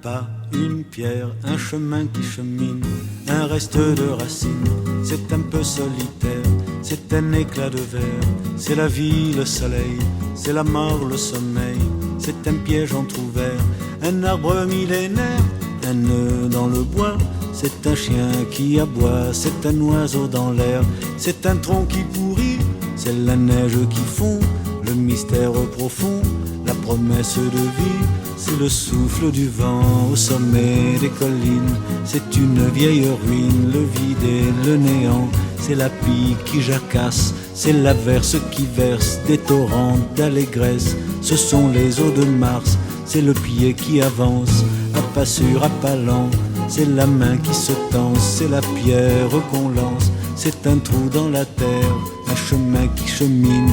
pas, une pierre, un chemin qui chemine, un reste de racines. C'est un peu solitaire, c'est un éclat de verre. C'est la vie, le soleil, c'est la mort, le sommeil. C'est un piège entrouvert, un arbre millénaire, un nœud dans le bois. C'est un chien qui aboie, c'est un oiseau dans l'air. C'est un tronc qui pourrit, c'est la neige qui fond. Le mystère profond, la promesse de vie, c'est le souffle du vent au sommet des collines. C'est une vieille ruine, le vide et le néant. C'est la pie qui jacasse, c'est l'averse qui verse des torrents d'allégresse. Ce sont les eaux de Mars, c'est le pied qui avance, à pas sûr, à pas lent. C'est la main qui se tend, c'est la pierre qu'on lance. C'est un trou dans la terre, un chemin qui chemine,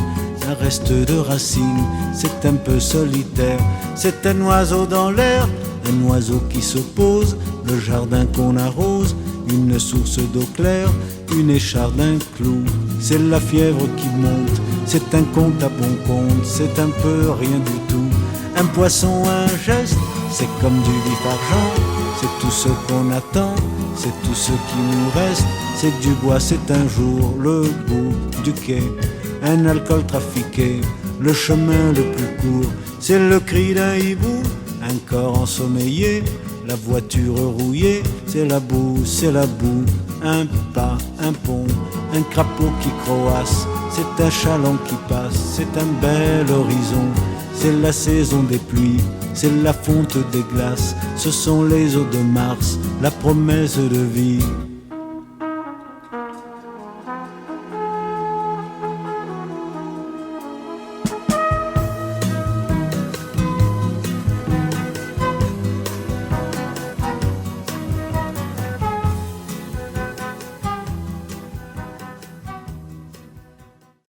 un reste de racines, c'est un peu solitaire. C'est un oiseau dans l'air, un oiseau qui se pose, le jardin qu'on arrose, une source d'eau claire, une écharde, un clou. C'est la fièvre qui monte, c'est un compte à bon compte, c'est un peu rien du tout. Un poisson, un geste, c'est comme du vif argent, c'est tout ce qu'on attend, c'est tout ce qui nous reste. C'est du bois, c'est un jour le bout du quai, un alcool trafiqué, le chemin le plus court. C'est le cri d'un hibou, un corps ensommeillé, la voiture rouillée. C'est la boue, c'est la boue, un pas, un pont, un crapaud qui croasse. C'est un chaland qui passe, c'est un bel horizon. C'est la saison des pluies, c'est la fonte des glaces. Ce sont les eaux de Mars, la promesse de vie.